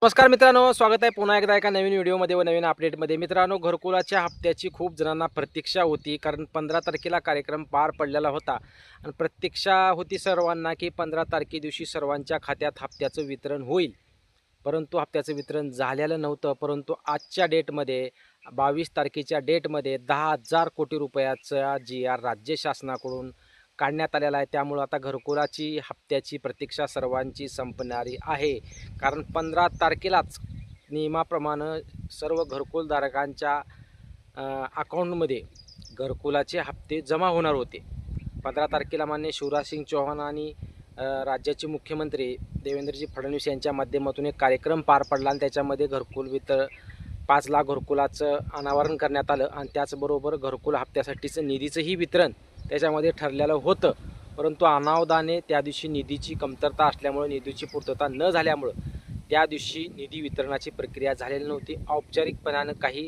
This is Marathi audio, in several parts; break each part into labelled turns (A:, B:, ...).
A: नमस्कार मित्रांनो, स्वागत आहे पुन्हा एकदा एका नवीन व्हिडिओमध्ये व नवीन अपडेटमध्ये. मित्रांनो, घरकुलाच्या हप्त्याची खूप जणांना प्रतीक्षा होती, कारण 15 तारखेला कार्यक्रम पार पडलेला होता आणि प्रतीक्षा होती सर्वांना की 15 तारखे दिवशी सर्वांच्या खात्यात हप्त्याचं वितरण होईल. परंतु हप्त्याचं वितरण झालेलं नव्हतं. परंतु आजच्या डेटमध्ये 22 तारखेच्या डेटमध्ये 10,000 कोटी रुपयाचा GR राज्य शासनाकडून काढण्यात आलेला आहे. त्यामुळं आता घरकुलाची हप्त्याची प्रतीक्षा सर्वांची संपणारी आहे. कारण 15 तारखेलाच नियमाप्रमाणे सर्व घरकुलधारकांच्या अकाउंटमध्ये घरकुलाचे हप्ते जमा होणार होते. 15 तारखेला माननीय शिवराज सिंग चौहान आणि राज्याचे मुख्यमंत्री देवेंद्रजी फडणवीस यांच्या माध्यमातून एक कार्यक्रम पार पडला आणि त्याच्यामध्ये घरकुल 5 लाख घरकुलाचं अनावरण करण्यात आलं आणि त्याचबरोबर घरकुल हप्त्यासाठीचं निधीचंही वितरण त्याच्यामध्ये ठरलेलं होतं. परंतु अनावधाने त्या दिवशी निधीची कमतरता असल्यामुळे, निधीची पूर्तता न झाल्यामुळं त्या दिवशी निधी वितरणाची प्रक्रिया झालेली नव्हती. औपचारिकपणानं काही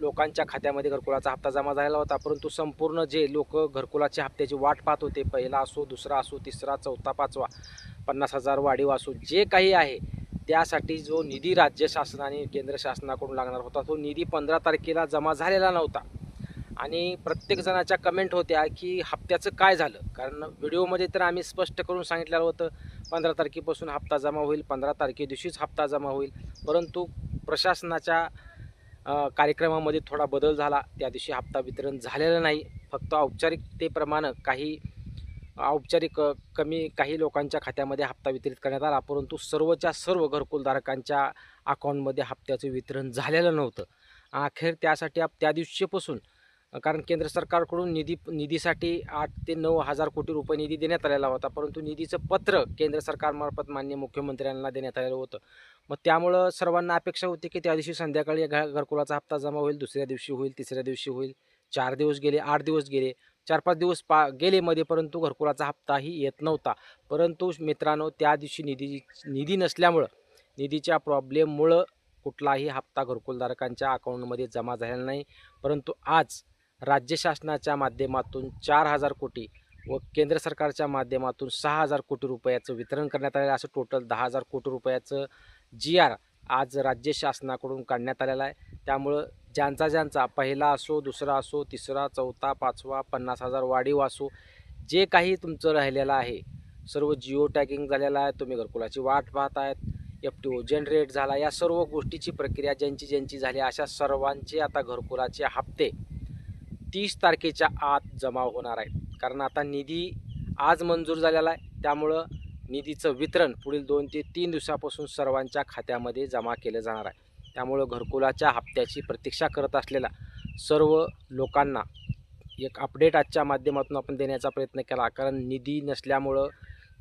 A: लोकांच्या खात्यामध्ये घरकुलाचा हप्ता जमा झालेला होता, परंतु संपूर्ण जे लोक घरकुलाच्या हप्त्याची वाट पाहत होते, पहिला असो, दुसरा असो, तिसरा, चौथा, पाचवा, 50,000 वाढीव असो, जे काही आहे त्यासाठी जो निधी राज्य शासनाने केंद्र शासनाकडून लागणार होता तो निधी 15 तारखेला जमा झालेला नव्हता. आणि प्रत्येक जणाच्या कमेंट होत्या की हप्त्याचं काय झालं. कारण व्हिडिओमध्ये तर आम्ही स्पष्ट करून सांगितलेलं होतं 15 तारखेपासून हप्ता जमा होईल, 15 तारखे दिवशीच हप्ता जमा होईल. परंतु प्रशासनाच्या कार्यक्रमामध्ये थोडा बदल झाला. त्या दिवशी हप्ता वितरण झालेलं नाही. फक्त औपचारिकतेप्रमाणे काही लोकांच्या खात्यामध्ये हप्ता वितरित करण्यात आला, परंतु सर्वच्या सर्व घरकुलधारकांच्या अकाउंटमध्ये हप्त्याचं वितरण झालेलं नव्हतं. अखेर त्यासाठी त्या दिवशीपासून, कारण केंद्र सरकारकडून निधीसाठी 8 ते 9 हजार कोटी रुपये निधी देण्यात आलेला होता, परंतु निधीचं पत्र केंद्र सरकारमार्फत माननीय मुख्यमंत्र्यांना देण्यात आलेलं होतं. मग त्यामुळं सर्वांना अपेक्षा होती की त्या दिवशी संध्याकाळी घरकुलाचा हप्ता जमा होईल, दुसऱ्या दिवशी होईल, तिसऱ्या दिवशी होईल. 4 दिवस गेले, 8 दिवस गेले, 4-5 दिवस गेले मध्ये, परंतु घरकुलाचा हप्ताही येत नव्हता. परंतु मित्रांनो, त्या दिवशी निधी नसल्यामुळं, निधीच्या प्रॉब्लेममुळं कुठलाही हप्ता घरकुलधारकांच्या अकाउंटमध्ये जमा झालेला नाही. परंतु आज राज्य शासनाच्या माध्यमातून 4,000 कोटी व केंद्र सरकारच्या माध्यमातून 6,000 कोटी रुपयाचं वितरण करण्यात आलेलं आहे. असं टोटल 10,000 कोटी रुपयाचं GR आज राज्य शासनाकडून काढण्यात आलेला आहे. त्यामुळं ज्यांचा पहिला असो, दुसरा असो, तिसरा, चौथा, पाचवा, 50,000 वाढीव असो, जे काही तुमचं राहिलेलं आहे, सर्व जिओ टॅगिंग झालेलं आहे, तुम्ही घरकुलाची वाट पाहत आहेत, FTO जनरेट झाला, या सर्व गोष्टीची प्रक्रिया ज्यांची झाली, अशा सर्वांचे आता घरकुलाचे हप्ते 30 तारखेच्या आत जमा होणार आहेत. कारण आता निधी आज मंजूर झालेला आहे, त्यामुळं निधीचं वितरण पुढील 2 ते 3 दिवसापासून सर्वांच्या खात्यामध्ये जमा केलं जाणार आहे. त्यामुळं घरकुलाच्या हप्त्याची प्रतीक्षा करत असलेल्या सर्व लोकांना एक अपडेट आजच्या माध्यमातून आपण देण्याचा प्रयत्न केला. कारण निधी नसल्यामुळं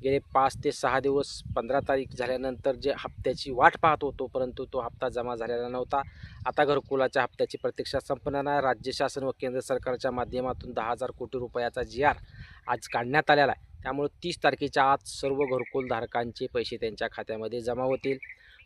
A: गेले 5 ते 6 दिवस 15 तारीख झाल्यानंतर जे हप्त्याची वाट पाहत होतो, परंतु तो हप्ता जमा झालेला नव्हता. आता घरकुलाच्या हप्त्याची प्रतीक्षा संपणार आहे. राज्य शासन व केंद्र सरकारच्या माध्यमातून 10,000 कोटी रुपयाचा GR आज काढण्यात आलेला आहे. त्यामुळे 30 तारखेच्या आत सर्व घरकुलधारकांचे पैसे त्यांच्या खात्यामध्ये जमा होतील.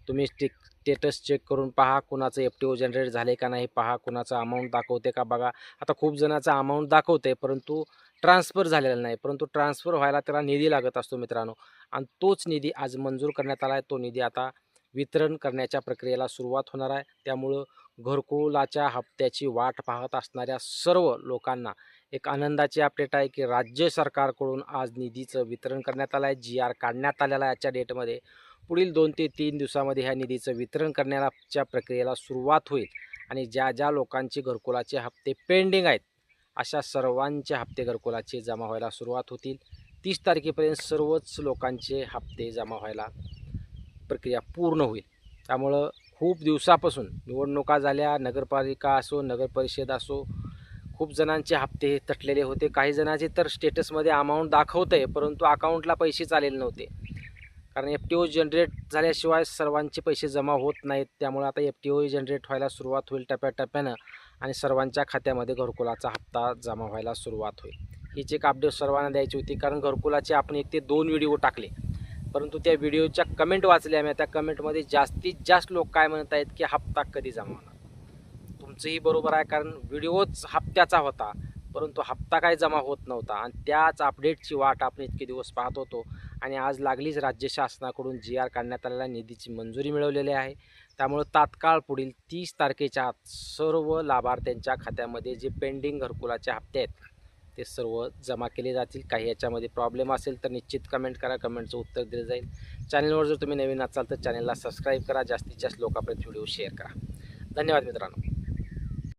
A: तुम्ही स्टेटस चेक करून पहा, कुणाचं FTO जनरेट झाले का नाही पहा, कुणाचं अमाऊंट दाखवते का बघा. आता खूप जणांचा अमाऊंट दाखवते, परंतु ट्रान्सफर झालेला नाही. परंतु ट्रान्सफर व्हायला त्याला निधी लागत असतो मित्रांनो, आणि तोच निधी आज मंजूर करण्यात आला आहे. तो निधी आता वितरण करण्याच्या प्रक्रियेला सुरुवात होणार आहे. त्यामुळं घरकुलाच्या हप्त्याची वाट पाहत असणाऱ्या सर्व लोकांना एक आनंदाची अपडेट आहे की राज्य सरकारकडून आज निधीचं वितरण करण्यात आलं आहे. GR काढण्यात आलेला आहे आजच्या डेटमध्ये. पुढील 2 ते 3 दिवसामध्ये ह्या निधीचं वितरण करण्याच्या प्रक्रियेला सुरुवात होईल आणि ज्या लोकांचे घरकुलाचे हप्ते पेंडिंग आहेत, अशा सर्वांचे हप्ते घरकुलाचे जमा व्हायला सुरुवात होतील. 30 तारखेपर्यंत सर्वच लोकांचे हप्ते जमा व्हायला प्रक्रिया पूर्ण होईल. त्यामुळं खूप दिवसापासून निवडणुका झाल्या, नगरपालिका असो, नगरपरिषद असो, खूप जणांचे हप्ते तटलेले होते. काही जणांचे तर स्टेटसमध्ये अमाऊंट दाखवत आहे, परंतु अकाउंटला पैसेच आलेले नव्हते. कारण FTO जनरेट झाल्याशिवाय सर्वांचे पैसे जमा होत नाहीत. त्यामुळे आता FTO जनरेट व्हायला सुरुवात होईल टप्प्याटप्प्यानं आणि सर्वांच्या खात्यामध्ये घरकुलाचा हप्ता जमा व्हायला सुरुवात होईल. हीच एक अपडेट सर्वांना द्यायची होती. कारण घरकुलाचे आपण 1 ते 2 व्हिडिओ टाकले, परंतु त्या व्हिडिओच्या कमेंट वाचल्या मी. त्या कमेंटमध्ये जास्तीत जास्त लोक काय म्हणत आहेत की हप्ता कधी जमा होणार. तुमचंही बरोबर आहे, कारण व्हिडिओच हप्त्याचा होता, परंतु हप्ता काय जमा होत नव्हता आणि त्याच अपडेटची वाट आपण इतके दिवस पाहत होतो. आणि आज लागलीच राज्य शासनाकडून GR काढण्यात आलेल्या निधीची मंजुरी मिळवलेली आहे. त्यामुळं तात्काळ पुढील 30 तारखेच्या आत सर्व लाभार्थ्यांच्या खात्यामध्ये जे पेंडिंग घरकुलाचे हप्ते आहेत ते सर्व जमा केले जातील. काही याच्यामध्ये प्रॉब्लेम असेल तर निश्चित कमेंट करा, कमेंटचं उत्तर दिलं जाईल. चॅनलवर जर तुम्ही नवीन असाल तर चॅनलला सबस्क्राईब करा, जास्तीत जास्त लोकांपर्यंत व्हिडिओ शेअर करा. धन्यवाद मित्रांनो.